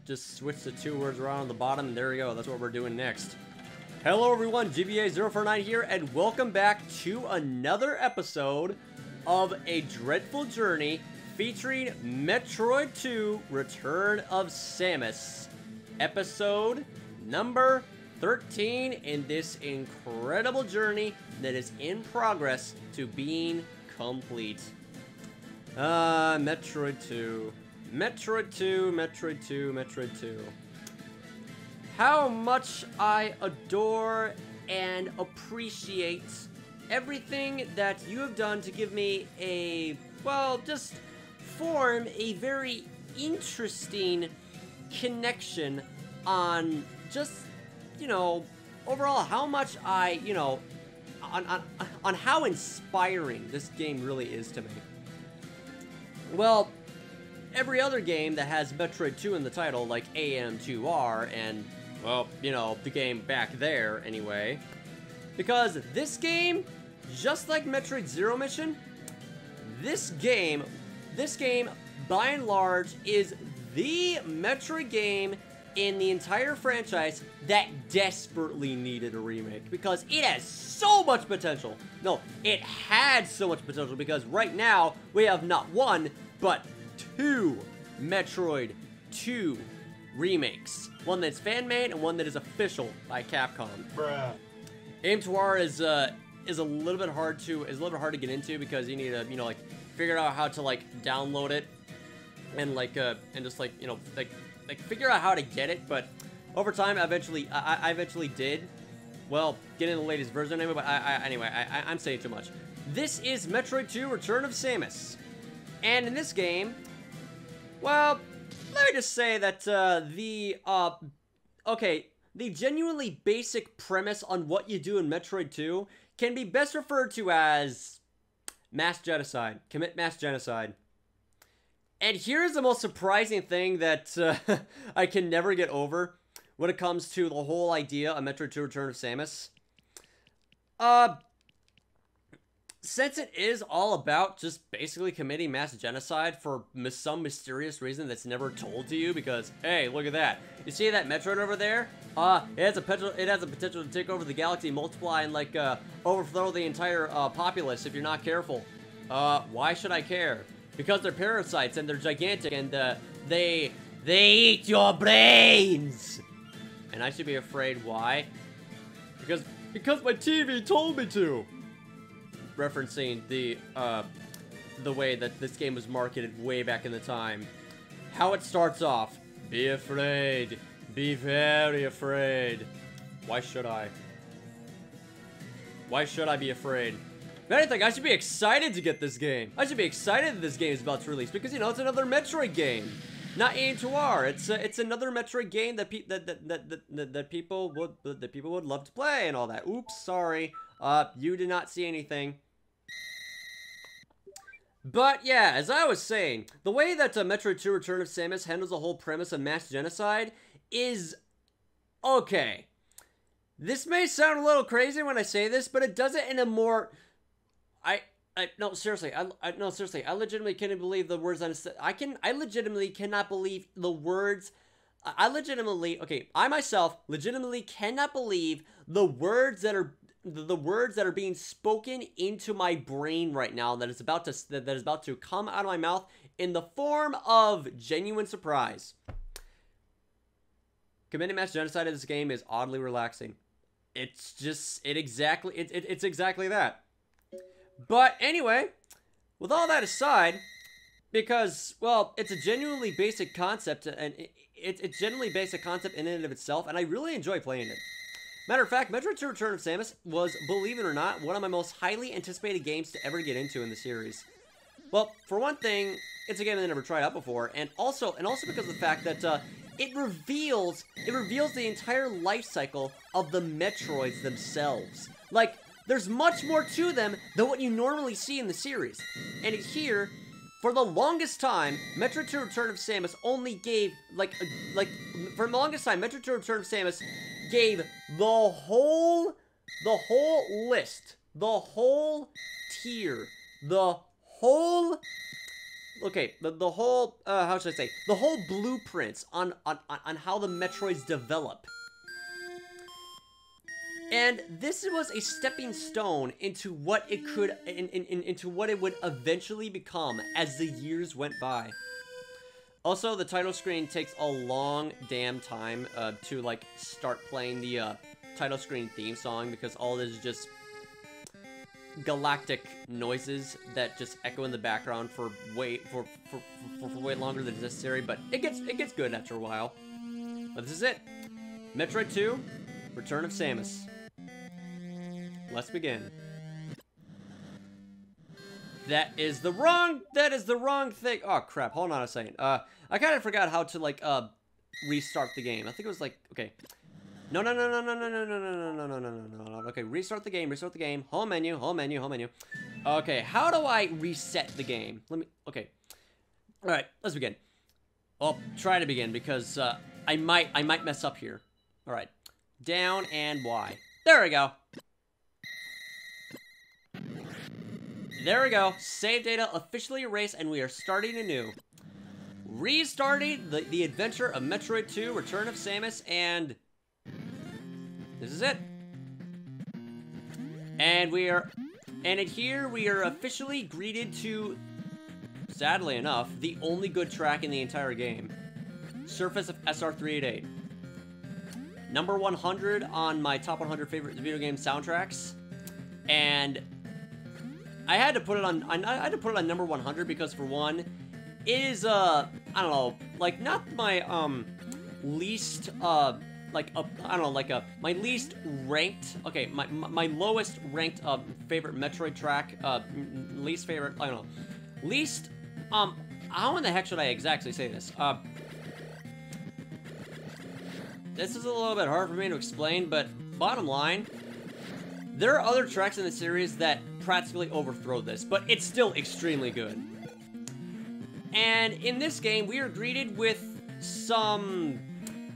just switch the two words around on the bottom, and there we go. That's what we're doing next. Hello everyone, GBA049 here, and welcome back to another episode of A Dreadful Journey featuring Metroid II: Return of Samus. Episode number 13 in this incredible journey that is in progress to being complete. Metroid II. Metroid II, Metroid II, Metroid II. How much I adore and appreciate everything that you have done to give me a, well, just form a very interesting connection on just, you know, overall how much I, you know, on how inspiring this game really is to me. Well, every other game that has Metroid II in the title, like AM2R and, well, you know, the game back there anyway. Because this game, just like Metroid Zero Mission, this game, by and large, is the Metroid game in the entire franchise that desperately needed a remake. Because it has so much potential. No, it had so much potential because right now, we have not one, but two Metroid 2 remakes. One that's fan-made and one that is official by Capcom. Bruh. AM2R is a little bit hard to get into because you need to, you know, like figure out how to like download it and like and just like, you know, like figure out how to get it. But over time, I eventually did. Well, get in the latest version anyway. But I'm saying too much. This is Metroid II: Return of Samus, and in this game, well, let me just say that the genuinely basic premise on what you do in Metroid 2 can be best referred to as mass genocide. Commit mass genocide. And here's the most surprising thing that I can never get over when it comes to the whole idea of Metroid 2: Return of Samus. Since it is all about just basically committing mass genocide for some mysterious reason that's never told to you, because, hey, look at that. You see that Metroid over there? It has a potential to take over the galaxy, multiply, and, like, overthrow the entire populace if you're not careful. Why should I care? Because they're parasites, and they're gigantic, and, they eat your brains! And I should be afraid. Why? Because my TV told me to! Referencing the way that this game was marketed way back in the time. How it starts off. Be afraid. Be very afraid. Why should I? Why should I be afraid? If anything, I should be excited to get this game. I should be excited that this game is about to release because, you know, it's another Metroid game. Not AM2R. It's another Metroid game that people would love to play and all that. Oops, sorry. You did not see anything. But yeah, as I was saying, the way that Metroid II: Return of Samus handles the whole premise of mass genocide is okay. This may sound a little crazy when I say this, but it does it in a more... No, seriously, I legitimately can't believe the words I legitimately cannot believe the words. I myself legitimately cannot believe the words that are being spoken into my brain right now that is about to come out of my mouth in the form of genuine surprise. Committing mass genocide in this game is oddly relaxing. It's exactly that. But anyway, with all that aside, because, well, it's a genuinely basic concept, and it's genuinely basic concept in and of itself, and I really enjoy playing it. Matter of fact, Metroid II: Return of Samus was, believe it or not, one of my most highly anticipated games to ever get into in the series. Well, for one thing, it's a game I never tried out before, and also because of the fact that it reveals the entire life cycle of the Metroids themselves. Like, there's much more to them than what you normally see in the series. And here, for the longest time, Metroid II: Return of Samus only gave, for the longest time, Metroid II: Return of Samus gave the whole list, the whole tier, the whole okay, the whole, how should I say, the whole blueprints on how the Metroids develop. And this was a stepping stone into what it could, into what it would eventually become as the years went by. Also, the title screen takes a long damn time to, like, start playing the title screen theme song, because all this is just galactic noises that just echo in the background for way longer than necessary, but it gets good after a while. But this is it. Metroid II, Return of Samus. Let's begin. That is the wrong thing. Oh crap, hold on a second. I kind of forgot how to, like, restart the game. I think it was like, okay. No. Okay, restart the game. Home menu. Okay, how do I reset the game? Okay. All right, let's begin. I'll try to begin because I might mess up here. All right. Down and Y. There we go. There we go. Save data officially erased, and we are starting anew. Restarting the adventure of Metroid II, Return of Samus, and this is it. And here we are officially greeted to, sadly enough, the only good track in the entire game. Surface of SR388. Number 100 on my top 100 favorite video game soundtracks. And I had to put it on number 100 because, for one, it is I don't know, like, not my least my least ranked, okay, my lowest ranked favorite Metroid track, least favorite, I don't know, least, how in the heck should I exactly say this? This is a little bit hard for me to explain, but bottom line, there are other tracks in the series that practically overthrow this, but it's still extremely good. And in this game, we are greeted with some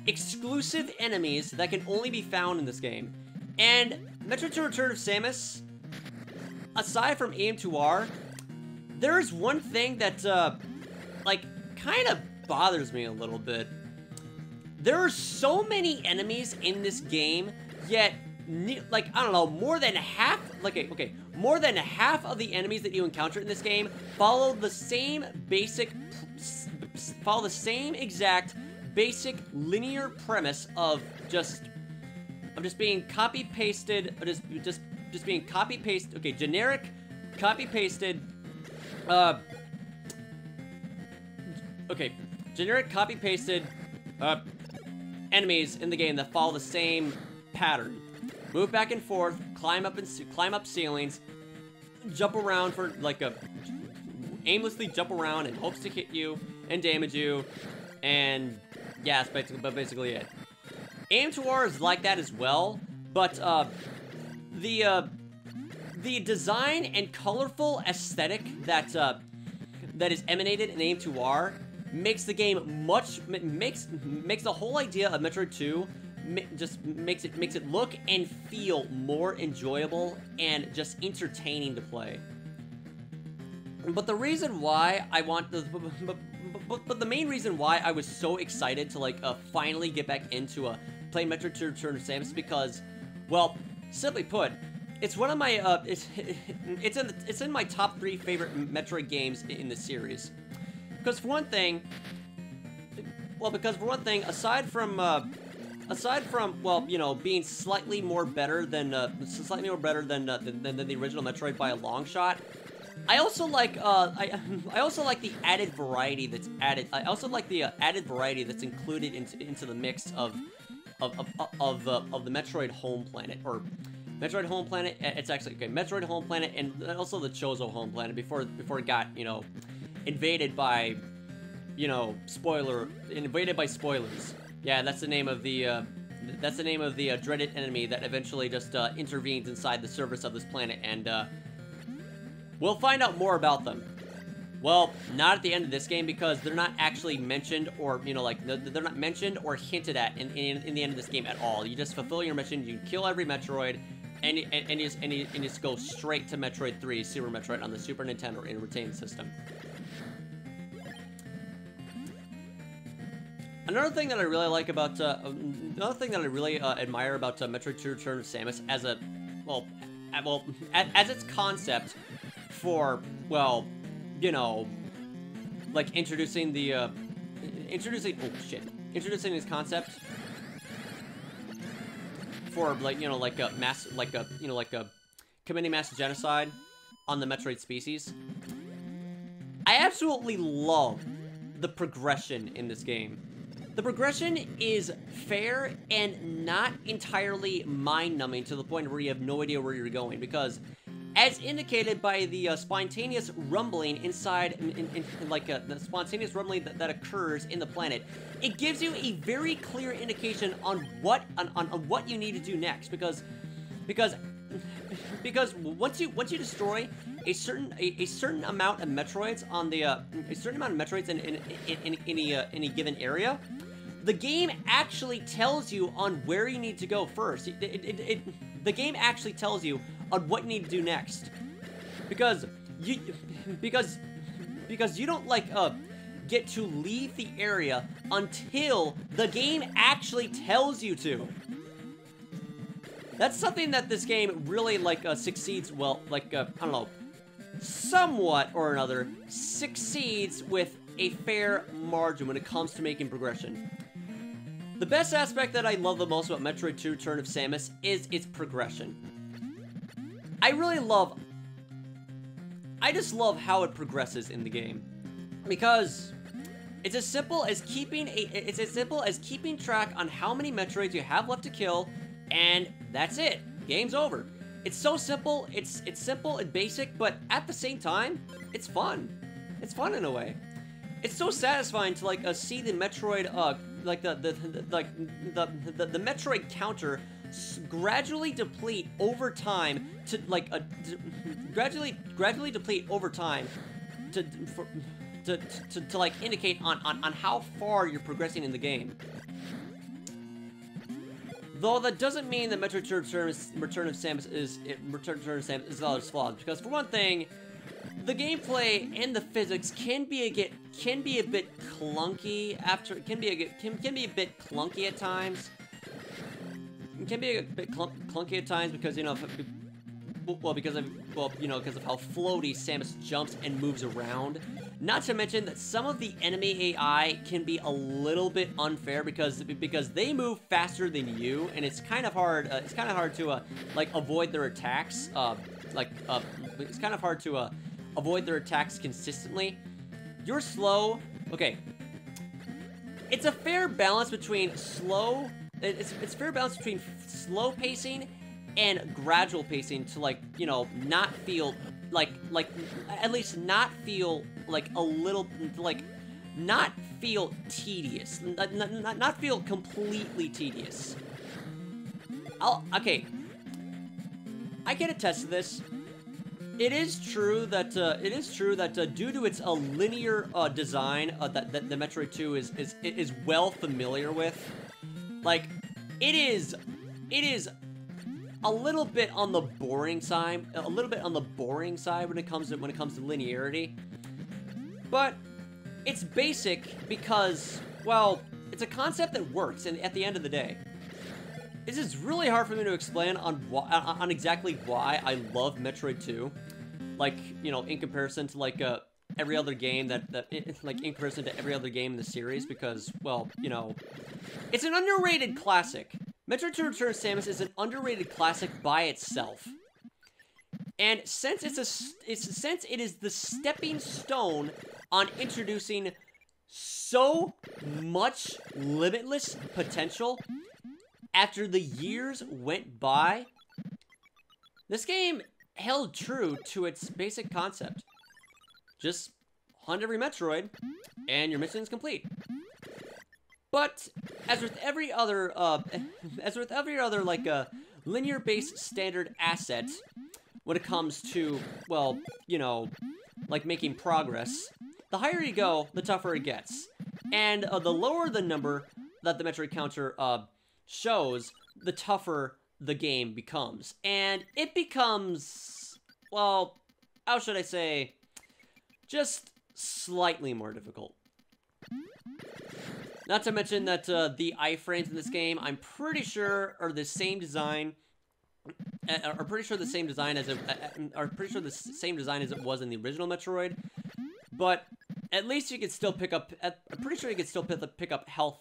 exclusive enemies that can only be found in this game. And Metroid II Return of Samus, aside from AM2R, there is one thing that, like, kind of bothers me a little bit. There are so many enemies in this game, yet, like, I don't know, more than half, like, okay, more than half of the enemies that you encounter in this game follow the same exact basic linear premise of just being copy pasted, just being copy paste. Okay, generic copy pasted. Okay, generic copy pasted enemies in the game that follow the same pattern. Move back and forth, climb up ceilings, jump around for like aimlessly jump around in hopes to hit you and damage you, and yeah, that's basically it. AM2R is like that as well, but the design and colorful aesthetic that is emanated in AM2R makes the game makes the whole idea of Metroid 2 just makes it look and feel more enjoyable and just entertaining to play. But the reason why I want the but the main reason why I was so excited to, like, finally get back into playing Metroid II Return of Samus is because, well, simply put, it's one of my it's in my top 3 favorite Metroid games in the series. Because for one thing, aside from well, you know, being slightly more better than the original Metroid by a long shot, I also like I also like the added variety that's added. I also like the added variety that's included into the mix of the Metroid home planet, or Metroid home planet. It's actually, okay, Metroid home planet, and also the Chozo home planet before it got, you know, invaded by, you know, invaded by spoilers. Yeah, that's the name of the dreaded enemy that eventually just intervenes inside the surface of this planet, and we'll find out more about them. Well, not at the end of this game, because they're not actually mentioned, or, you know, like, they're not mentioned or hinted at in the end of this game at all. You just fulfill your mission, you kill every Metroid, and you just go straight to Metroid 3, Super Metroid, on the Super Nintendo Entertainment System. Another thing that I really like about, another thing that I really admire about Metroid 2 Return of Samus as a, as its concept for, well, you know, like introducing the, introducing this concept for, like, you know, like a mass, like a, you know, like a committing mass genocide on the Metroid species. I absolutely love the progression in this game. The progression is fair and not entirely mind-numbing to the point where you have no idea where you're going, because as indicated by the spontaneous rumbling inside, the spontaneous rumbling that occurs in the planet, it gives you a very clear indication on what you need to do next, because once you destroy a certain amount of Metroids on the in any given area, the game actually tells you on where you need to go first. The game actually tells you on what you need to do next, because you don't like get to leave the area until the game actually tells you to. That's something that this game really like succeeds well, like I don't know, somewhat or another succeeds with a fair margin when it comes to making progression. The best aspect that I love the most about Metroid 2 Return of Samus is its progression. I just love how it progresses in the game, because it's as simple as keeping track on how many Metroids you have left to kill, and that's it. Game's over. It's so simple. It's simple and basic, but at the same time, it's fun. It's fun in a way. It's so satisfying to like see the Metroid like the Metroid counter gradually deplete over time to like gradually deplete over time to like indicate on how far you're progressing in the game. Though that doesn't mean that Metroid 2 Return of Samus is all its flaws, because for one thing, the gameplay and the physics can be a bit clunky at times. It can be a bit clunky at times because, you know, because of how floaty Samus jumps and moves around. Not to mention that some of the enemy AI can be a little bit unfair because they move faster than you, and it's kind of hard. It's kind of hard to like avoid their attacks. It's kind of hard to avoid their attacks consistently. You're slow. Okay. It's a fair balance between slow. It's a fair balance between slow pacing and gradual pacing to, like, you know, not feel like at least not feel like a little, like, not feel tedious, not feel completely tedious. Okay, I can attest to this. It is true that due to its linear design that the Metroid 2 is well familiar with, like, it is a little bit on the boring side, when it comes to linearity. But it's basic because, well, it's a concept that works, and at the end of the day, this is really hard for me to explain on exactly why I love Metroid 2. Like, you know, in comparison to like every other game in comparison to every other game in the series, because, well, you know, it's an underrated classic. Metroid 2 Return of Samus is an underrated classic by itself. And since it is the stepping stone on introducing so much limitless potential after the years went by, this game held true to its basic concept. Just hunt every Metroid, and your mission is complete. But as with every other like linear-based standard asset, when it comes to, well, you know, like making progress, the higher you go, the tougher it gets, and the lower the number that the Metroid counter shows, the tougher the game becomes, and it becomes, well, how should I say, just slightly more difficult. Not to mention that the iframes in this game, I'm pretty sure, are the same design. Are pretty sure the same design as it. Are pretty sure the same design as it was in the original Metroid. But at least you can still pick up. I'm pretty sure you can still pick up health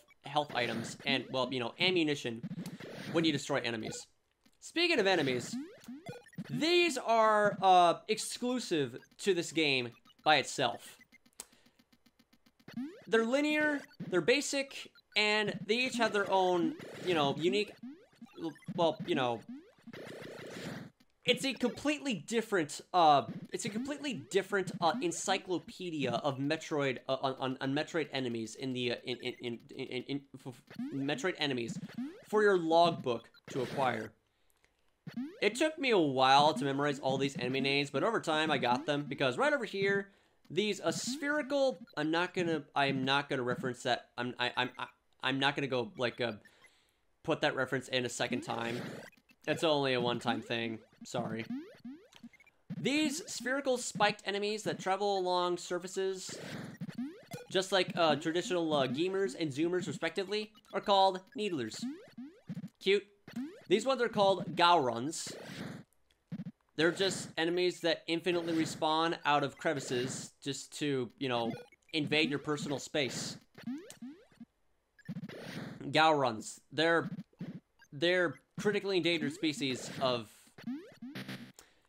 items and, well, you know, ammunition when you destroy enemies. Speaking of enemies, these are exclusive to this game by itself. They're linear, they're basic, and they each have their own, you know, unique, well, you know, it's a completely different encyclopedia of Metroid, on Metroid enemies in the, in Metroid enemies for your logbook to acquire. It took me a while to memorize all these enemy names, but over time I got them, because right over here, these spherical, I'm not gonna reference that, I'm not gonna go, like, put that reference in a second time. It's only a one-time thing, sorry. These spherical spiked enemies that travel along surfaces, just like traditional gamers and zoomers respectively, are called needlers. Cute. These ones are called Gowruns. They're just enemies that infinitely respawn out of crevices just to, you know, invade your personal space. Gowruns. They're critically endangered species of...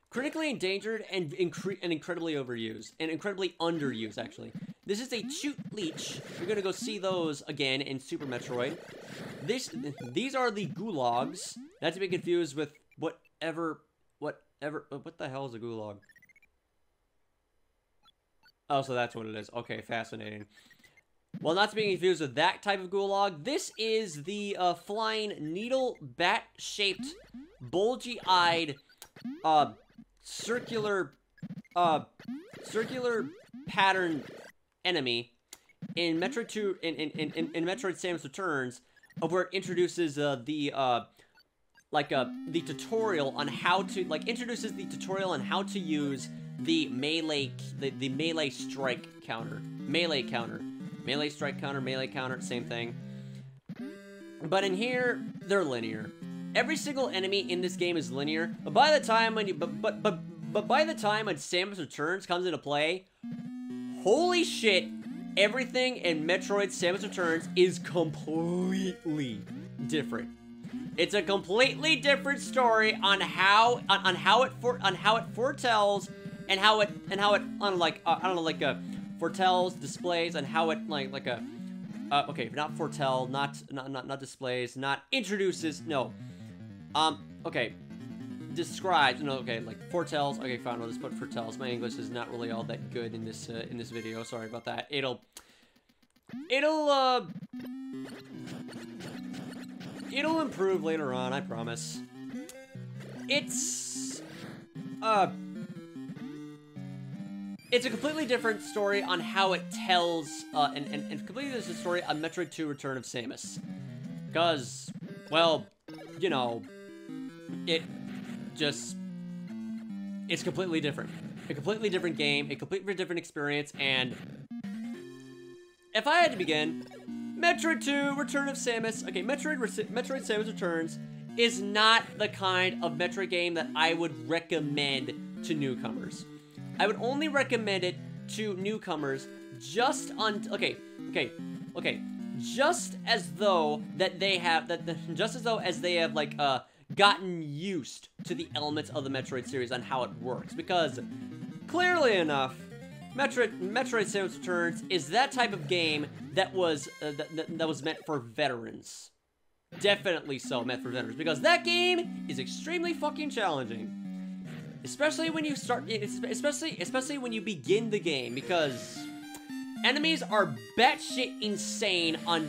Critically endangered and incredibly overused. And incredibly underused, actually. This is a Chute Leech. You're gonna go see those again in Super Metroid. These are the Gulags. Not to be confused with what the hell is a Gulag? Oh, so that's what it is. Okay, fascinating. Well, not to be confused with that type of Gulag, this is the flying needle bat-shaped, bulgy-eyed, circular pattern enemy in Metroid 2, in Metroid Samus Returns, of where it introduces the tutorial on how to, introduces the tutorial on how to use the melee, the melee strike counter. Melee counter. Melee strike counter, melee counter, same thing. But in here, they're linear. Every single enemy in this game is linear, but by the time when by the time when Samus Returns comes into play, holy shit, everything in Metroid Samus Returns is completely different. It's a completely different story on how it foretells and how it foretells, displays, and how it okay, not foretell, not displays, not introduces, no. Okay, describes, no, okay, like foretells, okay, fine, I'll just put foretells. My English is not really all that good in this video, sorry about that. It'll improve later on, I promise. It's a completely different story on how it tells, and completely different story on Metroid 2 Return of Samus. Because, well, you know, it's completely different. A completely different game, a completely different experience, and if I had to begin, Metroid 2 Return of Samus, okay, Metroid Samus Returns is not the kind of Metroid game that I would recommend to newcomers. I would only recommend it to newcomers just as though they have gotten used to the elements of the Metroid series on how it works, because clearly enough, Metroid Samus Returns is that type of game that was meant for veterans. Definitely so, meant for veterans, because that game is extremely fucking challenging. Especially when you start, especially when you begin the game, because enemies are batshit insane or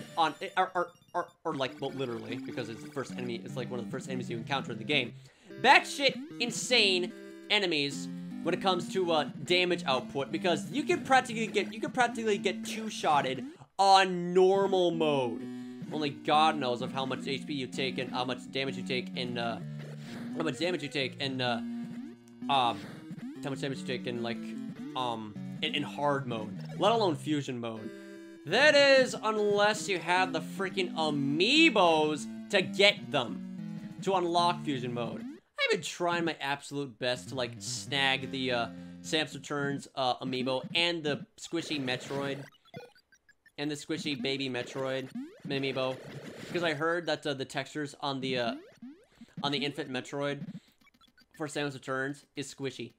like, well, literally, because it's the first enemy, it's like one of the first enemies you encounter in the game. Batshit insane enemies when it comes to damage output, because you can practically get two-shotted on normal mode. Only God knows of how much HP you take and how much damage you take in in hard mode, let alone fusion mode. That is, unless you have the freaking amiibos to get them. To unlock fusion mode. I've been trying my absolute best to, like, snag the, Samus Returns, amiibo and the squishy Metroid. And the squishy baby Metroid amiibo. Because I heard that, the textures on the infant Metroid for Samus Returns is squishy.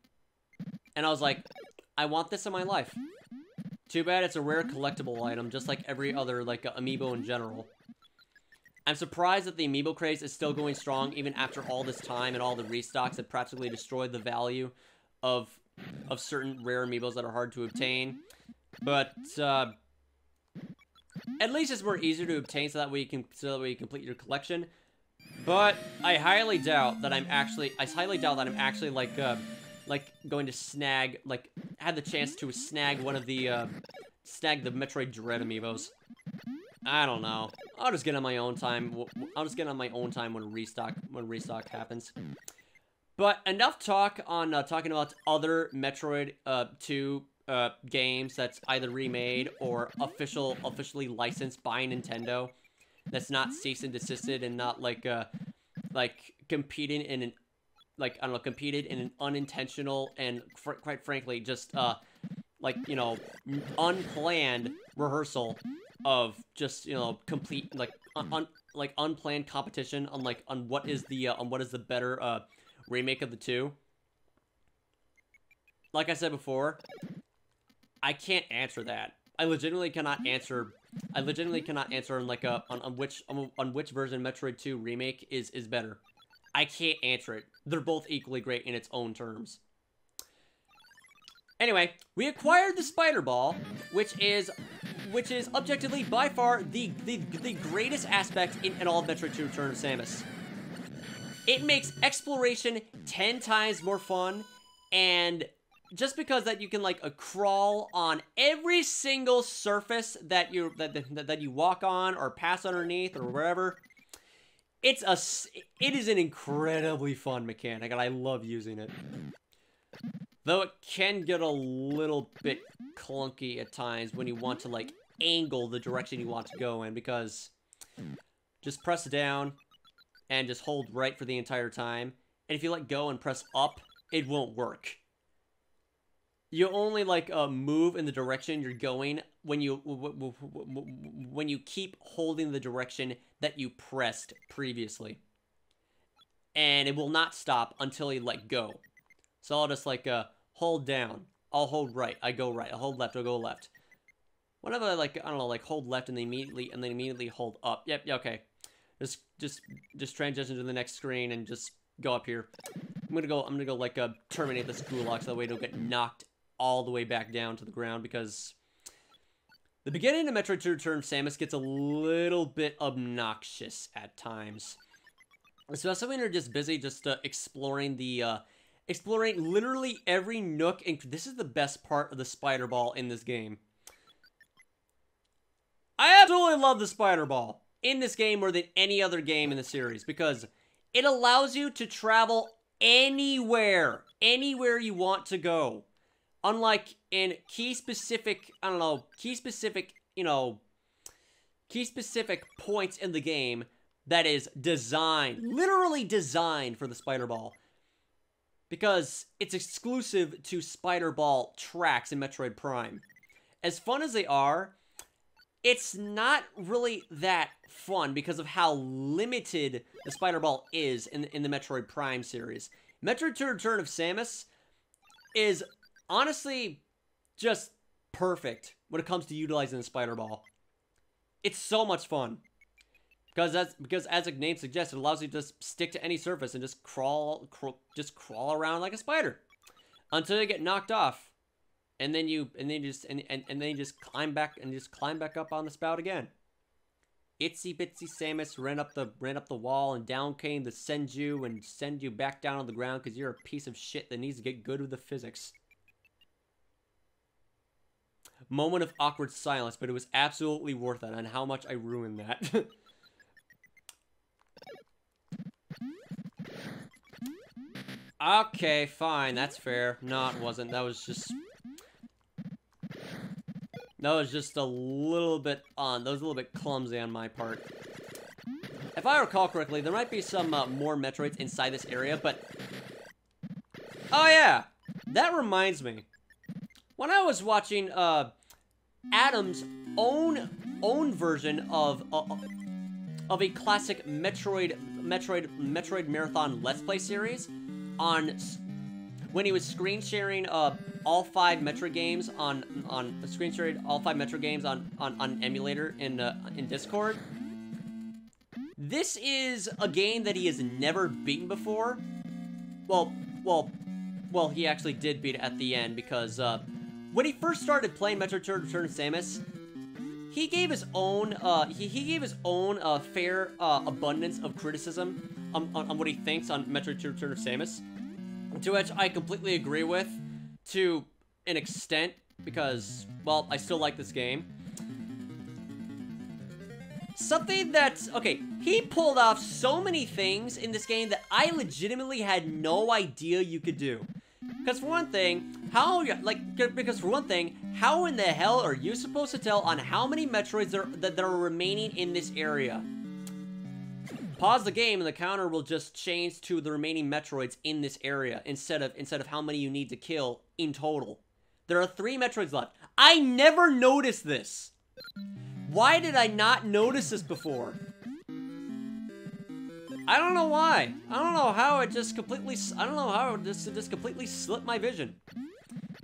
And I was like, I want this in my life. Too bad it's a rare collectible item, just like every other, like, amiibo in general. I'm surprised that the amiibo craze is still going strong, even after all this time and all the restocks that practically destroyed the value of certain rare amiibos that are hard to obtain. But, at least it's more easier to obtain so that way you can complete your collection. But I highly doubt that I'm actually like going to snag, like, had the chance to snag one of the, snag the Metroid Dread amiibos. I don't know. I'll just get on my own time. I'll just get on my own time when restock happens. But enough talk on, talking about other Metroid, 2, games that's either remade or officially licensed by Nintendo. That's not cease and desisted and not, like competing in an, like, I don't know, competed in an unintentional and, quite frankly, just, like, you know, unplanned rehearsal of just, you know, complete, like, unplanned competition on, like, on what is the better, remake of the two. Like I said before, I can't answer that. I legitimately cannot answer on, like, on which version Metroid 2 remake is better. I can't answer it. They're both equally great in its own terms. Anyway, we acquired the Spider Ball, which is objectively by far the greatest aspect in all of Metroid 2 Return of Samus. It makes exploration 10 times more fun, and just because that you can, like, crawl on every single surface that you walk on or pass underneath or wherever, it is an incredibly fun mechanic, and I love using it. Though it can get a little bit clunky at times when you want to, like, angle the direction you want to go in, because just press down and just hold right for the entire time, and if you let go and press up, it won't work. You only, like, move in the direction you're going when you keep holding the direction that you pressed previously. And it will not stop until you let go. So I'll just, like, hold down. I'll hold right. I go right. I'll hold left. I'll go left. Whenever I, like, I don't know, like, hold left and then immediately hold up. Yep, okay. Just transition to the next screen and just go up here. I'm gonna go, like, terminate this gulag so that way it don't get knocked all the way back down to the ground, because the beginning of Metroid 2 Return of Samus gets a little bit obnoxious at times. Especially when you're just busy just exploring literally every nook, and this is the best part of the Spider Ball in this game. I absolutely love the Spider Ball in this game more than any other game in the series, because it allows you to travel anywhere you want to go. Unlike in key specific points in the game that is literally designed for the Spider Ball. Because it's exclusive to Spider Ball tracks in Metroid Prime. As fun as they are, it's not really that fun because of how limited the Spider Ball is in the Metroid Prime series. Metroid 2 Return of Samus is honestly just perfect when it comes to utilizing the Spider Ball. It's so much fun. Because as the name suggests, it allows you to just stick to any surface and just crawl around like a spider until you get knocked off. And then you just climb back up on the spout again. Itsy bitsy Samus ran up the wall, and down came the Senju and send you back down on the ground because you're a piece of shit that needs to get good with the physics. Moment of awkward silence, but it was absolutely worth it on how much I ruined that. Okay, fine, that's fair. No, it wasn't. That was just... That was just a little bit clumsy on my part. If I recall correctly, there might be some more Metroids inside this area, but... Oh yeah! That reminds me. When I was watching Adam's own version of a classic Metroid Marathon Let's Play series on... When he was screen sharing all 5 Metroid games on emulator in Discord. This is a game that he has never beaten before. Well, he actually did beat it at the end because when he first started playing Metroid II: Return of Samus, he gave his own fair abundance of criticism on what he thinks on Metroid II: Return of Samus. To which I completely agree with, to an extent, because, well, I still like this game. Something that's, okay, he pulled off so many things in this game that I legitimately had no idea you could do. Because for one thing, how in the hell are you supposed to tell on how many Metroids that are remaining in this area? Pause the game and the counter will just change to the remaining Metroids in this area instead of how many you need to kill in total. There are 3 Metroids left. I never noticed this. Why did I not notice this before? I don't know why. I don't know how it just completely slipped my vision.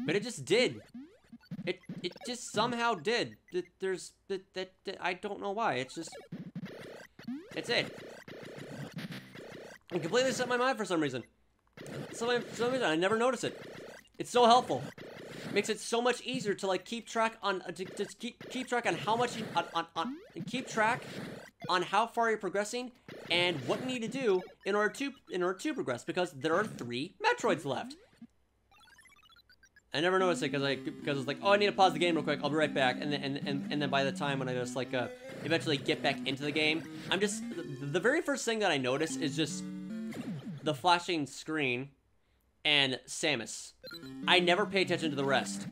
But it just did. It just somehow did. I don't know why. It's it. It completely slipped my mind for some reason. For some reason, I never noticed it. It's so helpful. It makes it so much easier to like keep track on keep track on how much keep track on how far you're progressing and what you need to do in order to progress, because there are 3 Metroids left. I never noticed it because it's like, oh, I need to pause the game real quick. I'll be right back. And then by the time when I just like eventually get back into the game, I'm just the very first thing that I notice is just the flashing screen and Samus. I never pay attention to the rest.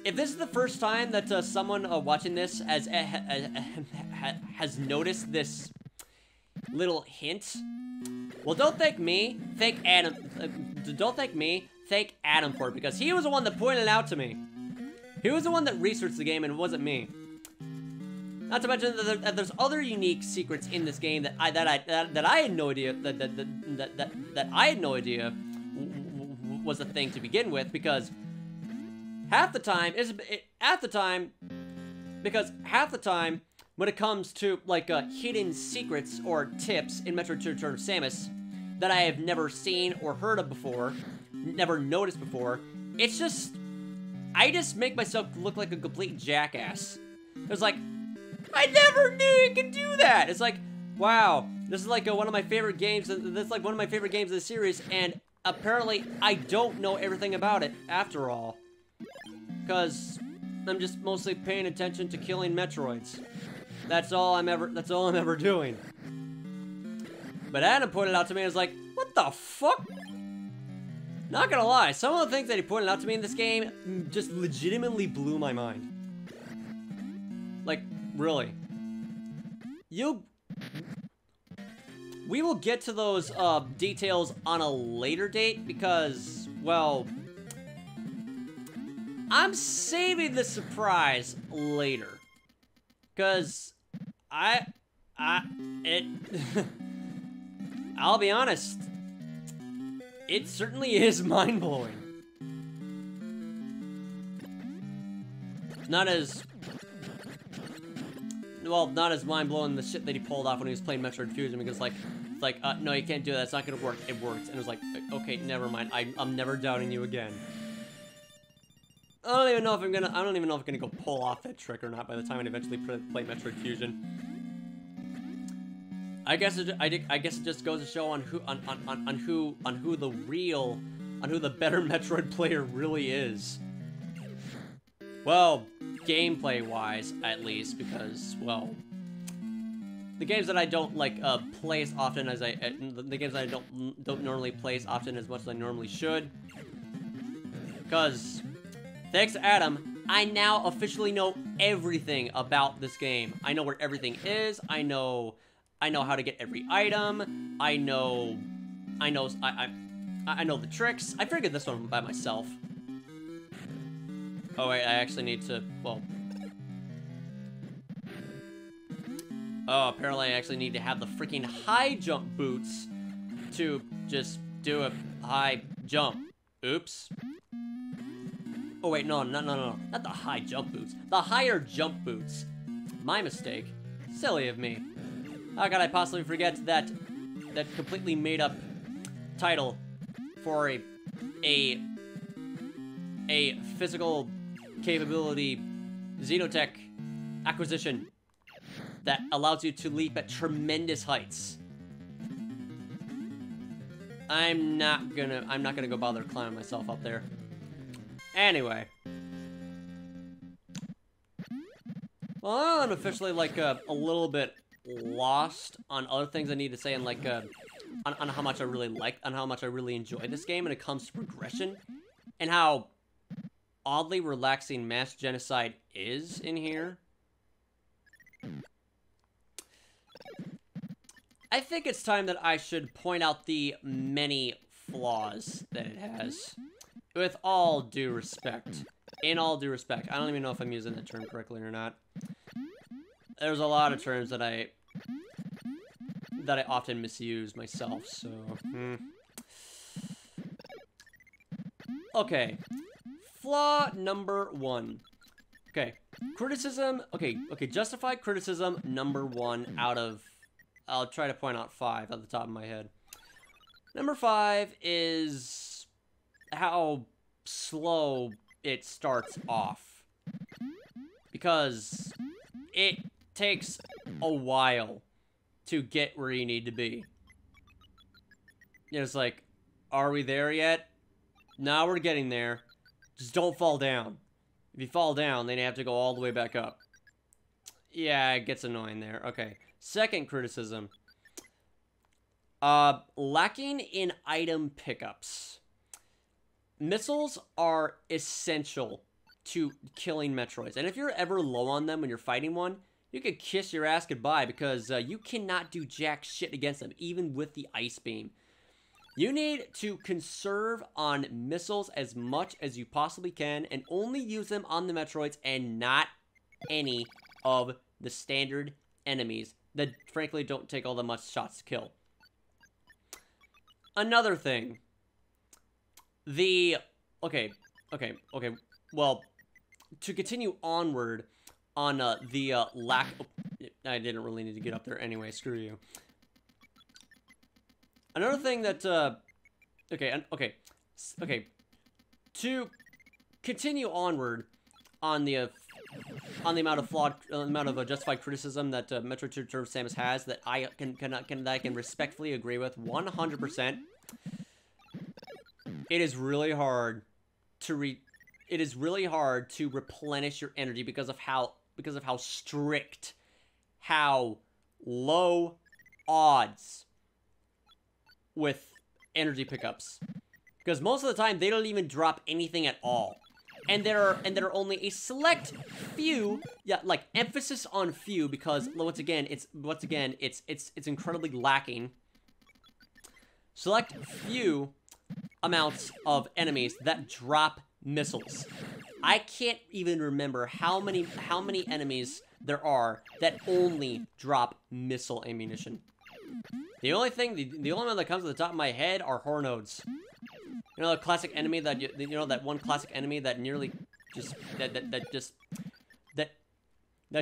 If this is the first time that someone watching this has noticed this little hint, well, don't thank me. Thank Adam. Don't thank me. Thank Adam for it, because he was the one that pointed it out to me. He was the one that researched the game, and it wasn't me. Not to mention that there's other unique secrets in this game that I had no idea that I had no idea was a thing to begin with, because half the time when it comes to like hidden secrets or tips in Metroid II: Return of Samus that I have never seen or heard of before, never noticed before, it's just I just make myself look like a complete jackass. It's like, I never knew you could do that. It's like, wow, this is like one of my favorite games. This is like one of my favorite games of the series, and apparently I don't know everything about it after all, because I'm just mostly paying attention to killing Metroids. That's all I'm ever doing. But Adam pointed out to me, I was like, what the fuck? Not gonna lie, some of the things that he pointed out to me in this game just legitimately blew my mind. Like, really. We will get to those details on a later date because, well, I'm saving the surprise later. Because I'll be honest, it certainly is mind-blowing. Not as mind-blowing the shit that he pulled off when he was playing Metroid Fusion, because it's like, no, you can't do that, it's not gonna work. It works. And it was like, okay, never mind, I'm never doubting you again. I don't even know if I'm gonna go pull off that trick or not by the time I eventually play Metroid Fusion. I guess it just goes to show on who the better Metroid player really is. Well, gameplay-wise, at least, because, well, the games that I don't like play as often as the games that I don't normally play as often as much as I normally should, because Thanks to Adam, I now officially know everything about this game. I know where everything is. I know how to get every item. I know the tricks. I figured this one by myself. Oh wait, I actually need to, well. Oh, apparently I actually need to have the freaking high jump boots to just do a high jump. Oops. Oh wait, no, not the high jump boots. The higher jump boots. My mistake. Silly of me. How could I possibly forget that completely made up title for a physical capability xenotech acquisition that allows you to leap at tremendous heights. I'm not gonna go bother climbing myself up there. Anyway. Well, I'm officially, like, a little bit lost on other things I need to say and, like, on how much I really like, on how much I really enjoy this game when it comes to progression, and how oddly relaxing mass genocide is in here. I think it's time that I should point out the many flaws that it has. With all due respect. In all due respect. I don't even know if I'm using that term correctly or not. There's a lot of terms that I often misuse myself, so... Okay. Flaw number 1. Okay. Criticism... Okay, justified criticism number 1 out of... I'll try to point out 5 at the top of my head. Number 5 is... how slow it starts off. Because it takes a while to get where you need to be. You know, it's like, are we there yet? No, we're getting there. Just don't fall down. If you fall down, then you have to go all the way back up. Yeah, it gets annoying there. Okay. Second criticism. Lacking in item pickups. Missiles are essential to killing Metroids. And if you're ever low on them when you're fighting one, you could kiss your ass goodbye because you cannot do jack shit against them, even with the Ice Beam. You need to conserve on missiles as much as you possibly can and only use them on the Metroids and not any of the standard enemies that frankly don't take all that much shots to kill. Another thing. Well, to continue onward on the lack of... I didn't really need to get up there anyway, screw you. Another thing that, to continue onward on the amount of justified criticism that Metroid II Return of Samus has that I can respectfully agree with 100%. It is really hard to replenish your energy because of how strict, how low odds with energy pickups. Because most of the time they don't even drop anything at all. And there are only a select few, yeah, like emphasis on few because once again it's incredibly lacking. Select few amounts of enemies that drop missiles. I can't even remember how many enemies there are that only drop missile ammunition. The only one that comes to the top of my head are Hornodes. You know, the classic enemy that that one classic enemy that nearly just that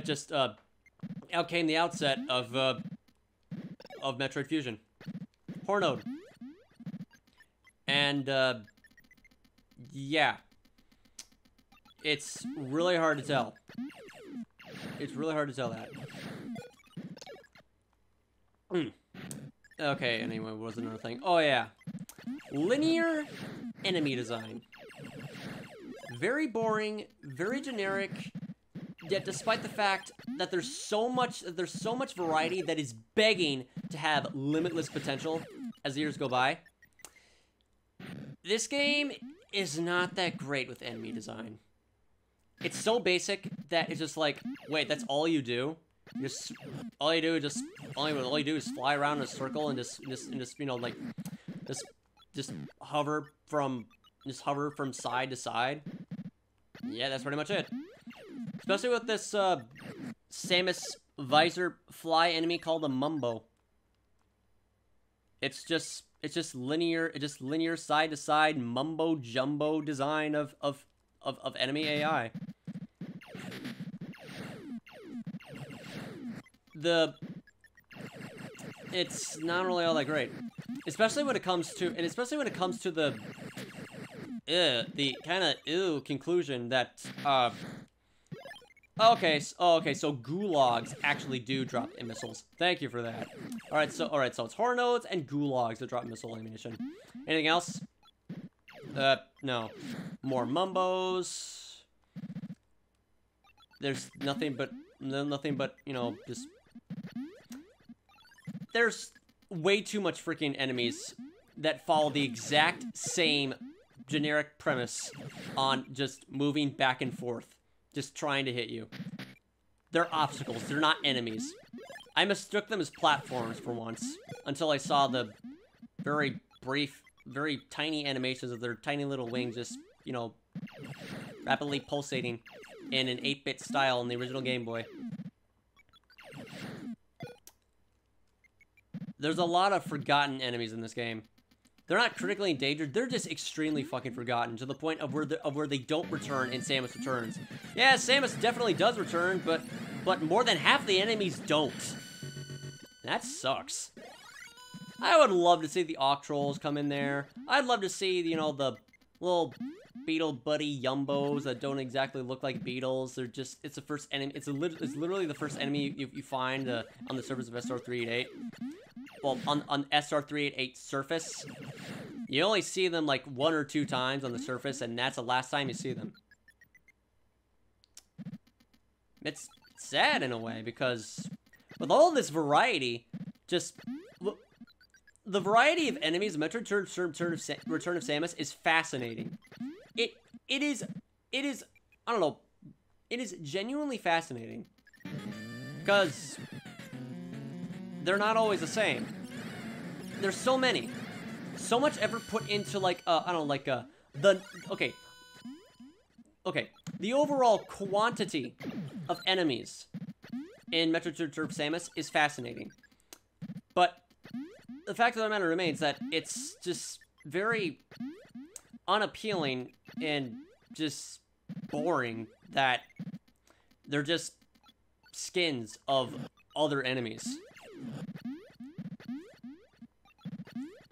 just outcame the outset of Metroid Fusion. Hornode. And yeah. It's really hard to tell. It's really hard to tell that. Okay, anyway, what was another thing? Oh, yeah. Linear enemy design. Very boring, very generic, yet despite the fact that there's so much variety that is begging to have limitless potential as the years go by, this game is not that great with enemy design. it's so basic that it's just like, wait, that's all you do? Just all you do is fly around in a circle and just you know, like just hover from side to side. Yeah, that's pretty much it. Especially with this Samus visor fly enemy called a Mumbo. It's just linear side to side mumbo jumbo design of enemy AI. It's not really all that great, especially when it comes to the kind of conclusion that okay, so gulags actually do drop missiles. Thank you for that. All right, so it's horror nodes and gulags that drop missile ammunition. Anything else? No. More mumbos. There's nothing but, you know, just... There's way too much freaking enemies that follow the exact same generic premise on just moving back and forth, just trying to hit you. They're obstacles. They're not enemies. I mistook them as platforms for once, until I saw the very brief, very tiny animations of their tiny little wings just, you know, rapidly pulsating in an 8-bit style in the original Game Boy. There's a lot of forgotten enemies in this game. They're not critically endangered, they're just extremely fucking forgotten, to the point of where they don't return in Samus Returns. Yeah, Samus definitely does return, but more than half the enemies don't. That sucks. I would love to see the Ock Trolls come in there. I'd love to see, you know, the little beetle buddy yumbos that don't exactly look like beetles. They're just, it's the first enemy, it's literally the first enemy you find on the surface of SR388. Well, on SR388 surface. You only see them like 1 or 2 times on the surface, and that's the last time you see them. It's sad in a way, because with all this variety, just the variety of enemies in Metroid Return of Samus is fascinating. It is I don't know, it is genuinely fascinating, because they're not always the same. There's so many. So much effort put into, like, I don't know, like, okay. The overall quantity of enemies in Metroid II Samus is fascinating. But the fact of the matter remains that it's just very unappealing and just boring that they're just skins of other enemies.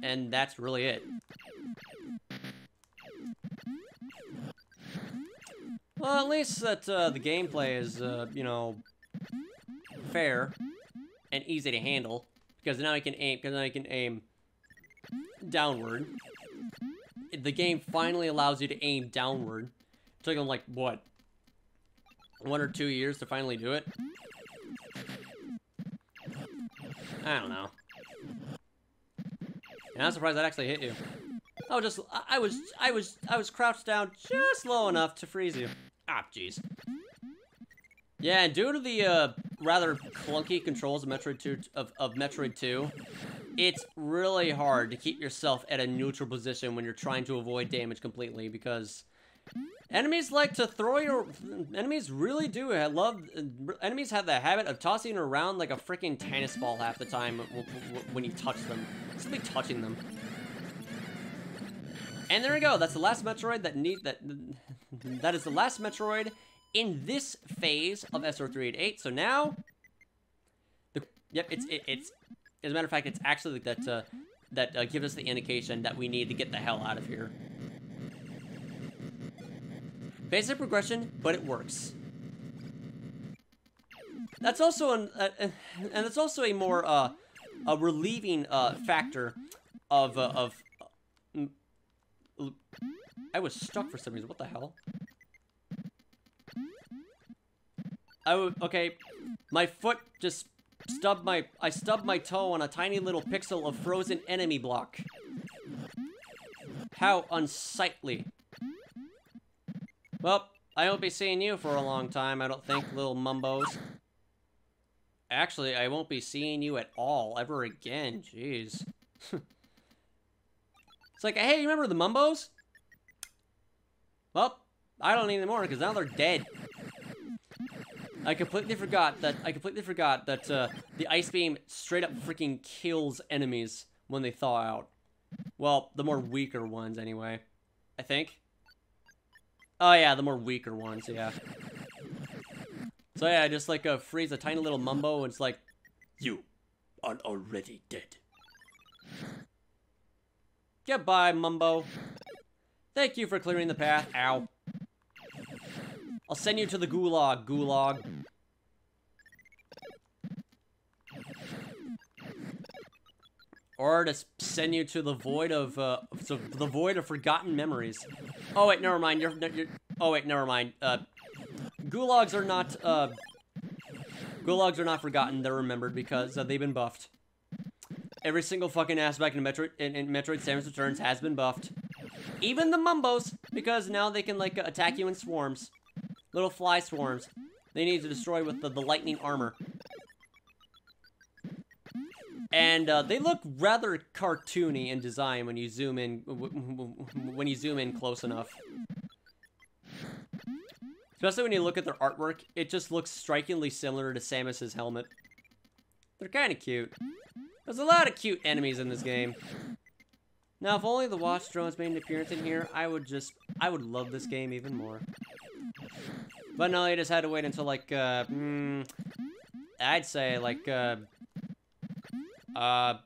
And that's really it. Well, at least that the gameplay is, you know, fair and easy to handle, because now I can aim downward. The game finally allows you to aim downward. It took them, like, what, 1 or 2 years to finally do it? I don't know. And I'm surprised that actually hit you. Oh, just I was crouched down just low enough to freeze you. Ah, jeez. Yeah, and due to the rather clunky controls of Metroid 2, it's really hard to keep yourself at a neutral position when you're trying to avoid damage completely, because enemies like to throw your... Enemies really do enemies have the habit of tossing you around like a freaking tennis ball half the time when you touch them. Simply touching them. And there we go. That's the last Metroid that is the last Metroid in this phase of SR388. So now, it's as a matter of fact, it's actually that gives us the indication that we need to get the hell out of here. Basic progression, but it works. That's also and it's also a more a relieving factor of I was stuck for some reason. What the hell? Okay, my foot just I stubbed my toe on a tiny little pixel of frozen enemy block. How unsightly. Well, I won't be seeing you for a long time, I don't think, little mumbos. Actually, I won't be seeing you at all, ever again. Jeez. It's like, hey, you remember the mumbos? Well, I don't anymore, because now they're dead. I completely forgot that the ice beam straight up freaking kills enemies when they thaw out. Well, the more weaker ones, anyway. I think. Oh, yeah, the more weaker ones, yeah. So, yeah, I just, like, freeze a tiny little mumbo, and it's like, you are already dead. Goodbye, mumbo. Thank you for clearing the path. Ow. I'll send you to the gulag, gulag. Or to send you to the void of, forgotten memories. Oh, wait, never mind. Oh, wait, never mind. Gulags are not forgotten. They're remembered because they've been buffed. Every single fucking aspect in Metroid Samus Returns has been buffed. Even the mumbos, because now they can, like, attack you in swarms. Little fly swarms. They need to destroy with the lightning armor. And they look rather cartoony in design when you zoom in close enough. Especially when you look at their artwork, it just looks strikingly similar to Samus's helmet. They're kind of cute. There's a lot of cute enemies in this game. Now, if only the watch drones made an appearance in here, I would love this game even more. But no, you just had to wait until, like, I'd say, like,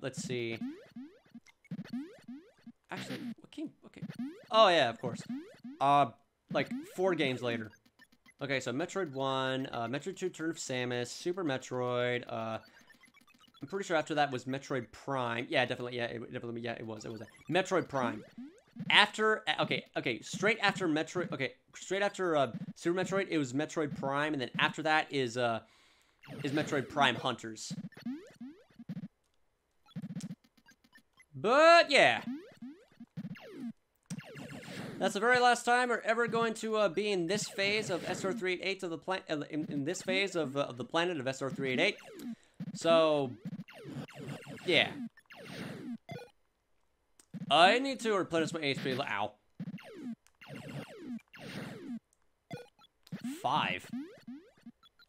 let's see. Actually, what game? Okay. Oh, yeah, of course. Like, 4 games later. Okay, so Metroid 1, Metroid 2, Turn of Samus, Super Metroid, I'm pretty sure after that was Metroid Prime. Yeah, definitely, yeah, it was. Metroid Prime. After, straight after Super Metroid, it was Metroid Prime, and then after that is Metroid Prime Hunters. But, yeah. That's the very last time we're ever going to be in this phase of SR388 of the planet, in this phase of the planet of SR388. So, yeah. I need to replenish my HP. Ow. 5.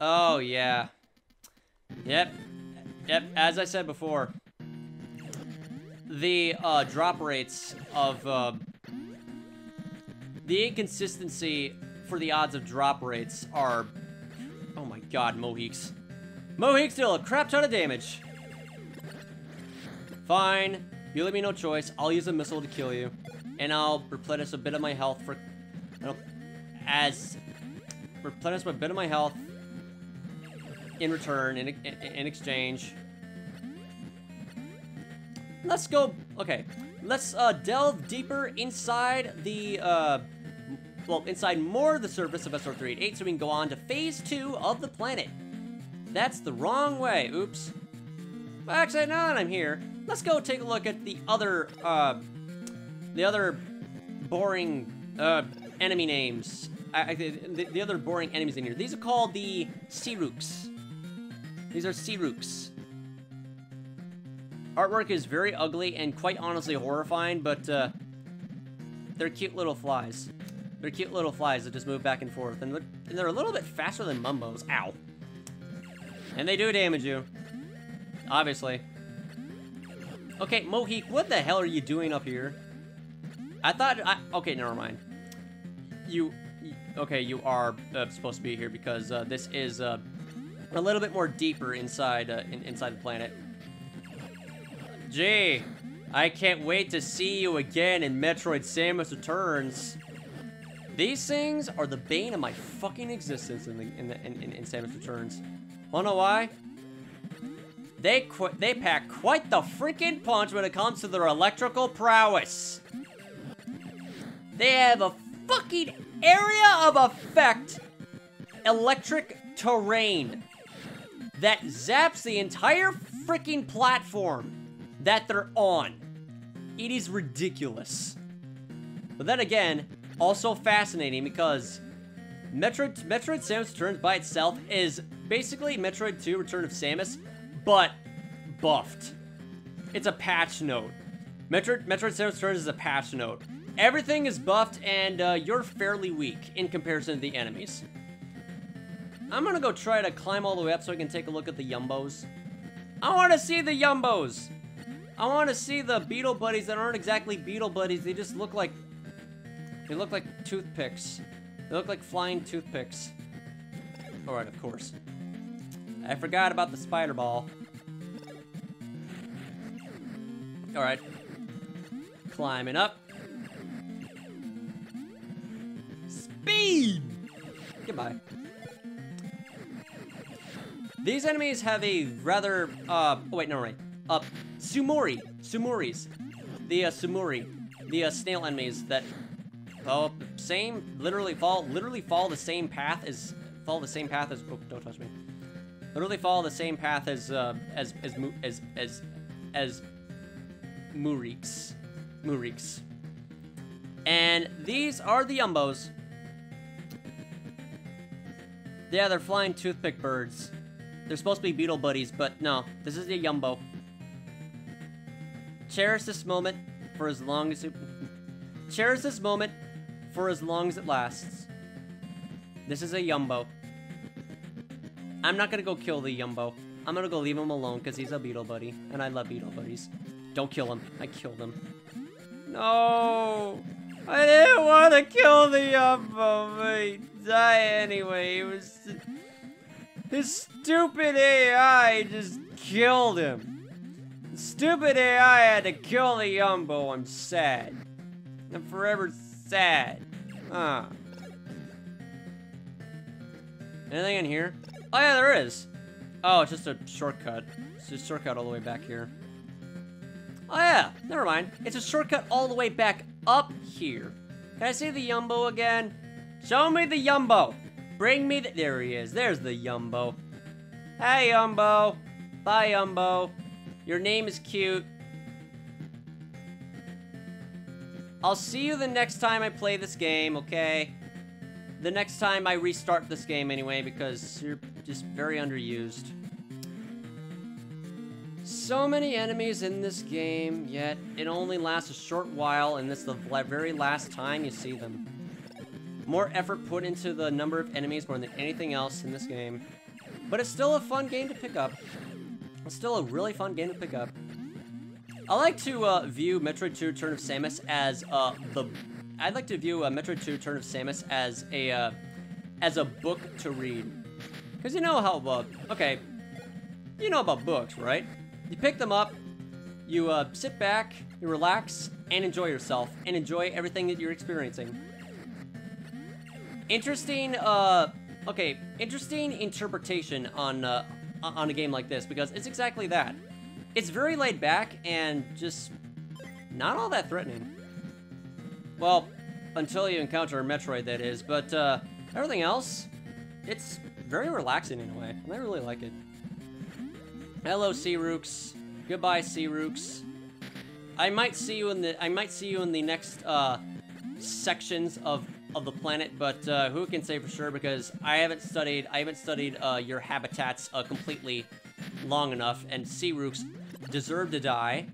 Oh, yeah. Yep. As I said before, the drop rates of the inconsistency for the odds of drop rates are, oh my god, Mohiques. Mohiques deal a crap ton of damage. Fine, you leave me no choice. I'll use a missile to kill you, and I'll replenish a bit of my health for, replenish a bit of my health in return, in exchange. Let's go, okay. Let's delve deeper inside the, inside more of the surface of SR388 so we can go on to Phase 2 of the planet. That's the wrong way. Oops. Well, actually, now that I'm here, let's go take a look at the other boring, enemy names. The other boring enemies in here. These are called the Rooks. These are Rooks. Artwork is very ugly and quite honestly horrifying, but they're cute little flies. They're cute little flies that just move back and forth, and they're a little bit faster than Mumbos. Ow. And they do damage you. Obviously. Okay, Mohique, what the hell are you doing up here? Okay, never mind. You are supposed to be here because this is a little bit more deeper inside inside the planet. Gee, I can't wait to see you again in Metroid Samus Returns. These things are the bane of my fucking existence in Samus Returns. Wanna know why? They pack quite the freaking punch when it comes to their electrical prowess. They have a fucking area of effect electric terrain that zaps the entire freaking platform that they're on. It is ridiculous. But then again, also fascinating because Metroid Samus Returns by itself is basically Metroid 2 Return of Samus, but buffed. It's a patch note. Metroid Samus Returns is a patch note. Everything is buffed, and you're fairly weak in comparison to the enemies. I'm gonna go try to climb all the way up so I can take a look at the Yumbos. I want to see the Yumbos! I want to see the beetle buddies that aren't exactly beetle buddies. They just look like... They look like toothpicks. They look like flying toothpicks. Alright, of course. I forgot about the spider ball. Alright. Climbing up. Speed! Goodbye. These enemies have a rather, oh wait, no, right. Sumoris. The, Sumori. The, snail enemies that, literally follow the same path as, oh, don't touch me. Literally follow the same path as Muriks. And these are the Yumbos. Yeah, they're flying toothpick birds. They're supposed to be beetle buddies, but no, this is a Yumbo. Cherish this moment for as long as it... Cherish this moment for as long as it lasts. This is a Yumbo. I'm not gonna go kill the Yumbo. I'm gonna go leave him alone because he's a beetle buddy, and I love beetle buddies. Don't kill him. I killed him. No! I didn't want to kill the Yumbo, but he died anyway. It was... His stupid AI just killed him. The stupid AI had to kill the Yumbo. I'm sad. I'm forever sad. Huh. Anything in here? Oh yeah, there is. Oh, it's just a shortcut. It's just a shortcut all the way back here. Oh yeah, never mind. It's a shortcut all the way back up here. Can I see the Yumbo again? Show me the Yumbo. Bring me the... There he is. There's the Yumbo. Hey, Yumbo. Bye, Yumbo. Your name is cute. I'll see you the next time I play this game, okay? The next time I restart this game anyway, because you're just very underused. So many enemies in this game, yet it only lasts a short while, and this is the very last time you see them. More effort put into the number of enemies more than anything else in this game. But it's still a fun game to pick up. It's still a really fun game to pick up. I like to view Metroid II Return of Samus as I'd like to view Metroid II Return of Samus as a book to read. Because you know how, okay, you know about books, right? You pick them up, you sit back, you relax, and enjoy yourself, and enjoy everything that you're experiencing. Interesting, interesting interpretation on a game like this, because it's exactly that. It's very laid back and just not all that threatening. Well, until you encounter a Metroid, that is, but everything else, it's very relaxing in a way, and I really like it. Hello, Rooks. Goodbye, Rooks. I might see you in the next sections of the planet, but who can say for sure, because I haven't studied your habitats completely long enough, and Rooks deserve to die.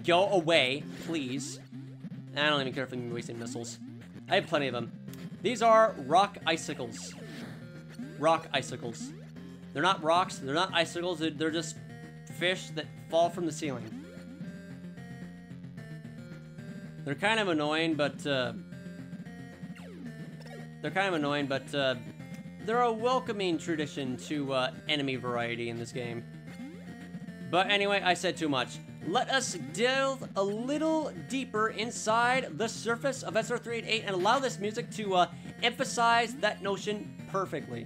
Go away, please. I don't even care if I'm wasting missiles. I have plenty of them. These are rock icicles. Rock icicles. They're not rocks, they're not icicles, they're just fish that fall from the ceiling. They're kind of annoying, but they're a welcoming tradition to enemy variety in this game. But anyway, I said too much. Let us delve a little deeper inside the surface of SR388 and allow this music to emphasize that notion perfectly.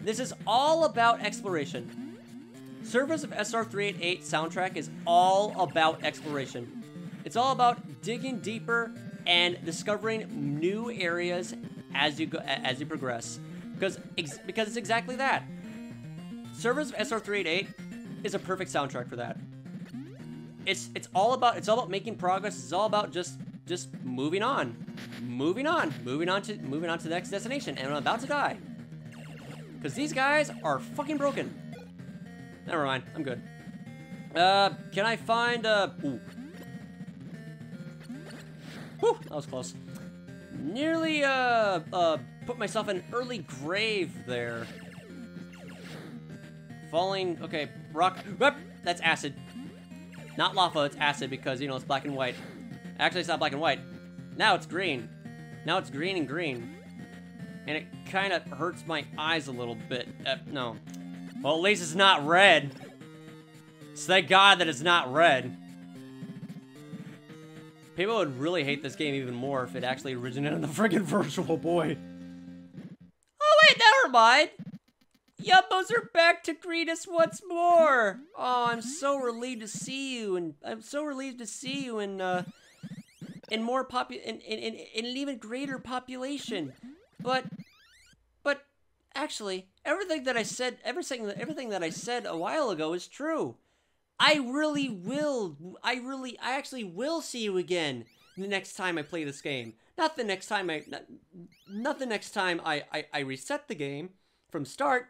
This is all about exploration. Surface of SR388 soundtrack is all about exploration. It's all about digging deeper and discovering new areas as you progress. Because it's exactly that. Surface of SR388 is a perfect soundtrack for that. It's all about making progress. It's all about just just moving on. Moving on to the next destination. And I'm about to die. Because these guys are fucking broken. Never mind, I'm good. Can I find, ooh. Whew, that was close. Nearly, put myself in an early grave there. Falling, okay, rock, whoop, that's acid. Not lava, it's acid because, you know, it's black and white. Actually, it's not black and white. Now it's green. Now it's green and green. And it kind of hurts my eyes a little bit. No. Well, at least it's not red. So thank God that it's not red. People would really hate this game even more if it actually originated in the friggin' Virtual Boy. Oh wait, never mind. Yubbos are back to greet us once more. Oh, I'm so relieved to see you, and I'm so relieved to see you in more in an even greater population. But actually, everything that I said a while ago is true. I actually will see you again the next time I play this game. Not the next time I reset the game from start.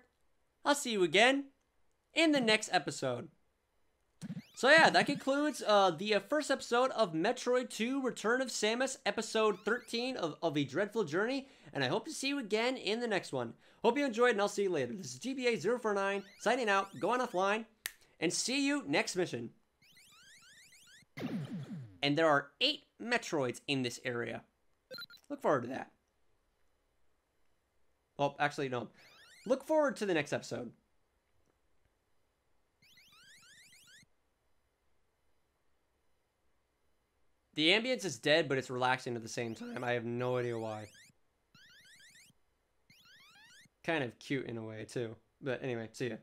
I'll see you again in the next episode. So yeah, that concludes the first episode of Metroid II Return of Samus, episode 13 of A Dreadful Journey, and I hope to see you again in the next one. Hope you enjoyed, and I'll see you later. This is GBA049, signing out, go on offline, and see you next mission. And there are 8 Metroids in this area. Look forward to that. Oh, actually, no. Look forward to the next episode. The ambience is dead, but it's relaxing at the same time. I have no idea why. Kind of cute in a way, too. But anyway, see ya.